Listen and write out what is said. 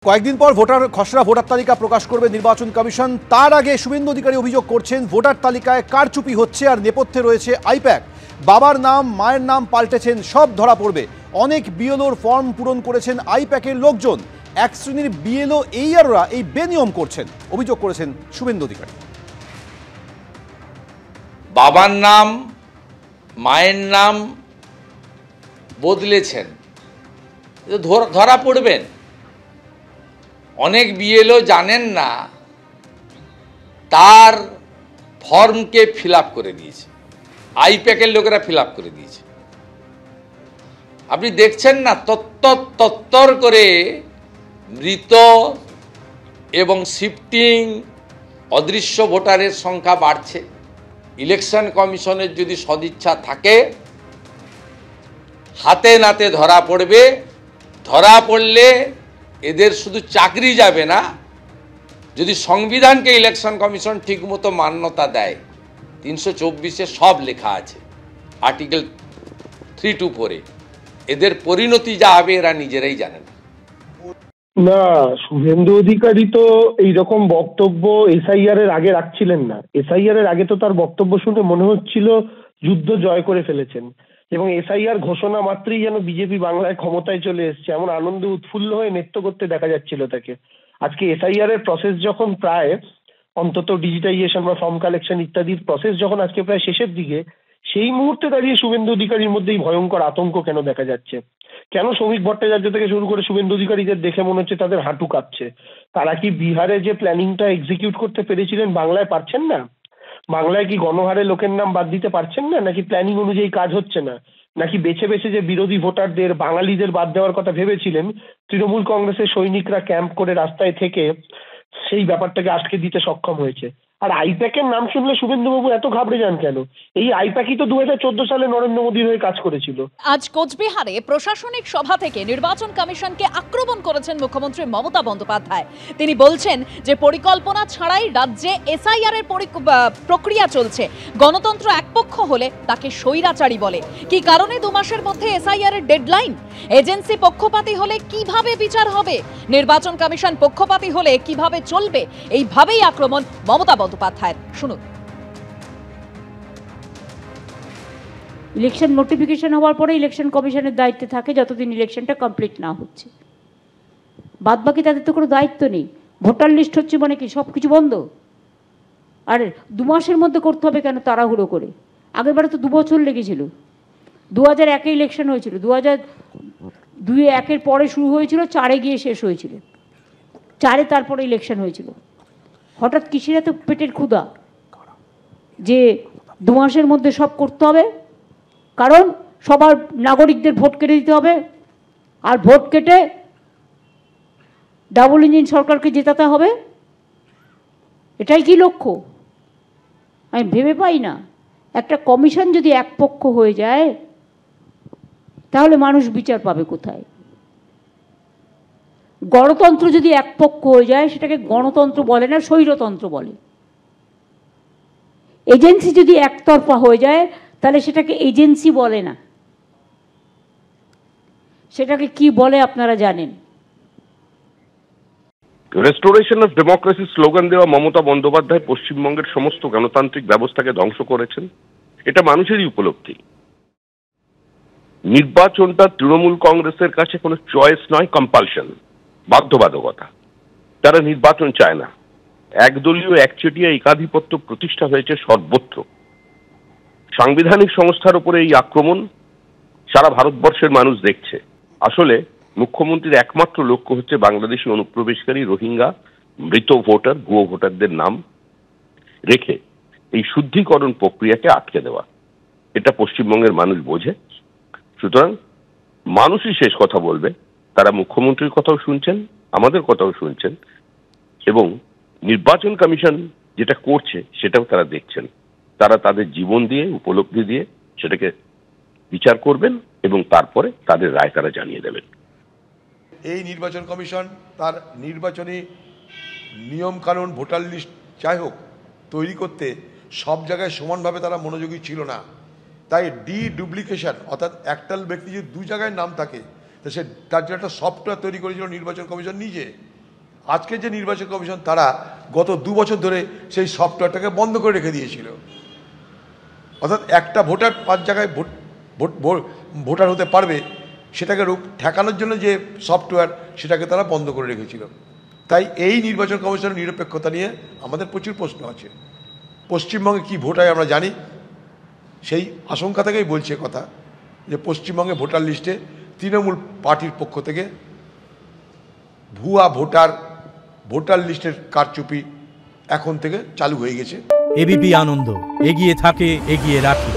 কয়েকদিন পর খসড়া ভোটার তালিকা প্রকাশ করবে নির্বাচন কমিশন। তার আগে শুভেন্দু অধিকারী অভিযোগ করছেন ভোটার তালিকায় কারচুপি হচ্ছে আর নেপথ্যে রয়েছে আইপ্যাক। বাবার নাম মায়ের নাম পাল্টেছেন, সব ধরা পড়বে। অনেক বিএলওর ফর্ম পূরণ করেছেন আইপ্যাকের লোকজন। এক শ্রেণীর বিএলও এইআররা এই বেনিয়ম করছেন, অভিযোগ করেছেন শুভেন্দু অধিকারী। বাবার নাম মায়ের নাম বদলেছেন, ধরা পড়বেন। অনেক বিএলও জানেন না তার ফর্মকে ফিল আপ করে দিয়েছে, আইপ্যাকের লোকেরা ফিল আপ করে দিয়েছে। আপনি দেখছেন না তত্তর করে মৃত এবং শিফটিং অদৃশ্য ভোটারের সংখ্যা বাড়ছে। ইলেকশন কমিশনের যদি সদিচ্ছা থাকে হাতে নাতে ধরা পড়বে। ধরা পড়লে এদের শুধু চাকরি যাবে না, যদি সংবিধানকে ইলেকশন কমিশন ঠিকমতো মান্যতা দেয়, 324-এ সব লেখা আছে আর্টিকেল 324-এ, এদের পরিণতি যা হবে এরা নিজেরাই জানে না। না, শুভেন্দু অধিকারী তো এইরকম বক্তব্য এসআইআর এর আগে রাখছিলেন না। এসআইআর এর আগে তো তার বক্তব্য শুনে মনে হচ্ছিল যুদ্ধ জয় করে ফেলেছেন এবং এসআইআর ঘোষণা মাত্রই যেন বিজেপি বাংলায় ক্ষমতায় চলে এসছে, এমন আনন্দে উৎফুল্ল হয়ে নৃত্য করতে দেখা যাচ্ছিল তাকে। আজকে এসআইআর এর প্রসেস যখন প্রায় অন্তত ডিজিটাইজেশন বা ফর্ম কালেকশন ইত্যাদির প্রসেস যখন আজকে প্রায় শেষের দিকে, সেই মুহূর্তে দাঁড়িয়ে শুভেন্দু অধিকারীর মধ্যেই ভয়ঙ্কর আতঙ্ক কেন দেখা যাচ্ছে? কেন শ্রমিক ভট্টাচার্য থেকে শুরু করে শুভেন্দু অধিকারীদের দেখে মনে হচ্ছে তাদের হাঁটু কাঁপছে? তারা কি বিহারে যে প্ল্যানিংটা এক্সিকিউট করতে পেরেছিলেন বাংলায় পারছেন না? বাংলায় কি গণহারে লোকের নাম বাদ দিতে পারছেন না? নাকি প্ল্যানিং অনুযায়ী কাজ হচ্ছে না? নাকি বেছে বেছে যে বিরোধী ভোটারদের বাঙালিদের বাদ দেওয়ার কথা ভেবেছিলেন তৃণমূল কংগ্রেসের সৈনিকরা ক্যাম্প করে রাস্তায় থেকে সেই ব্যাপারটাকে আটকে দিতে সক্ষম হয়েছে? আর আইপ্যাকের নাম শুনলে শুভেন্দুবাবু এত ঘাবড়ে যান কেন? এই আইপ্যাকই তো 2014 সালে নরেন্দ্র মোদীর হয়ে কাজ করেছিল। আজ কোচবিহারে প্রশাসনিক সভা থেকে নির্বাচন কমিশনকে আক্রমণ করেছেন মুখ্যমন্ত্রী মমতা বন্দ্যোপাধ্যায়। তিনি বলছেন যে পরিকল্পনা ছাড়াই রাজ্যে এসআইআর এর প্রক্রিয়া চলছে। গণতন্ত্র একপক্ষ হলে তাকে স্বৈরাচারী বলে। কি কারণে 2 মাসের মধ্যে এসআইআর এর ডেডলাইন? এজেন্সি পক্ষপাতী হলে কিভাবে বিচার হবে? নির্বাচন কমিশন পক্ষপাতী হলে কিভাবে চলবে? এইভাবেই আক্রমণ মমতা বন্দ্যোপাধ্যায়ের। শুনুন। ইলেকশন নোটিফিকেশন হওয়ার পরে ইলেকশন কমিশনের দায়িত্বে থাকে যতদিন ইলেকশনটা কমপ্লিট না হচ্ছে। বাদবাকি তাদের তো কোনো দায়িত্ব নেই। ভোটার লিস্ট হচ্ছে মানে কি সব কিছু বন্ধ? আর 2 মাসের মধ্যে করতে হবে কেন তাড়াহুড়ো করে? আগেরবারে তো 2 বছর লেগেছিল। 2001-এ ইলেকশন হয়েছিল, 2002-এর পরে শুরু হয়েছিল, 4-এ গিয়ে শেষ হয়েছিল, 4-এ তারপরে ইলেকশন হয়েছিল। হঠাৎ কিসের এত পেটের ক্ষুধা যে 2 মাসের মধ্যে সব করতে হবে? কারণ সবার নাগরিকদের ভোট কেটে দিতে হবে, আর ভোট কেটে ডাবল ইঞ্জিন সরকারকে জেতাতে হবে। এটাই কি লক্ষ্য? আমি ভেবে পাই না। একটা কমিশন যদি একপক্ষ হয়ে যায় তাহলে মানুষ বিচার পাবে কোথায়? গণতন্ত্র যদি একপক্ষ হয়ে যায় সেটাকে গণতন্ত্র বলে না, স্বৈরতন্ত্র বলে। এজেন্সি যদি একতরফা হয়ে যায় তাহলে সেটাকে এজেন্সি বলে না, সেটাকে কি বলে আপনারা জানেন? রেস্টোরেশন অফ ডেমোক্রেসি স্লোগান দেওয়া মমতা বন্দ্যোপাধ্যায় পশ্চিমবঙ্গের সমস্ত গণতান্ত্রিক ব্যবস্থাকে ধ্বংস করেছেন, এটা মানুষেরই উপলব্ধি। নির্বাচনটা তৃণমূল কংগ্রেসের কাছে কোনো চয়েস নয়, কম্পালশন, বাধ্যবাধকতা। তারা নির্বাচন চায় না। একদলীয় একচেটিয়া একাধিপত্য প্রতিষ্ঠা হয়েছে সর্বত্র। সাংবিধানিক সংস্থার উপরে এই আক্রমণ সারা ভারতবর্ষের মানুষ দেখছে। আসলে মুখ্যমন্ত্রীর একমাত্র লক্ষ্য হচ্ছে বাংলাদেশি অনুপ্রবেশকারী রোহিঙ্গা মৃত ভোটার ভুয়ো ভোটারদের নাম রেখে এই শুদ্ধিকরণ প্রক্রিয়াকে আটকে দেওয়া। এটা পশ্চিমবঙ্গের মানুষ বোঝে। সুতরাং মানুষই শেষ কথা বলবে। তারা মুখ্যমন্ত্রীর কথাও শুনছেন, আমাদের কথাও শুনছেন, এবং নির্বাচন কমিশন যেটা করছে সেটাও তারা দেখছেন। তারা তাদের জীবন দিয়ে, উপলব্ধি দিয়ে সেটাকে বিচার করবেন এবং তারপরে তাদের রায় তারা জানিয়ে দেবেন। এই নির্বাচন কমিশন তার নির্বাচনী নিয়ম কানুন, ভোটার লিস্ট যাই হোক তৈরি করতে সব জায়গায় সমানভাবে তারা মনোযোগী ছিল না। তাই ডুপ্লিকেশন অর্থাৎ একটাল ব্যক্তি যদি 2 জায়গায় নাম থাকে, তো সে তার জন্য একটা সফটওয়্যার তৈরি করেছিল নির্বাচন কমিশন নিজে। আজকে যে নির্বাচন কমিশন তারা গত 2 বছর ধরে সেই সফটওয়্যারটাকে বন্ধ করে রেখে দিয়েছিল। অর্থাৎ একটা ভোটার 5 জায়গায় ভোটার হতে পারবে সেটাকে ঠেকানোর জন্য যে সফটওয়্যার সেটাকে তারা বন্ধ করে রেখেছিল। তাই এই নির্বাচন কমিশনের নিরপেক্ষতা নিয়ে আমাদের প্রচুর প্রশ্ন আছে। পশ্চিমবঙ্গে কি ভোট হয় আমরা জানি, সেই আশঙ্কা থেকেই বলছে কথা যে পশ্চিমবঙ্গে ভোটার লিস্টে তৃণমূল পার্টির পক্ষ থেকে ভুয়া ভোটার লিস্টের কারচুপি এখন থেকে চালু হয়ে গেছে। এবিপি আনন্দ, এগিয়ে থাকে, এগিয়ে রাখে।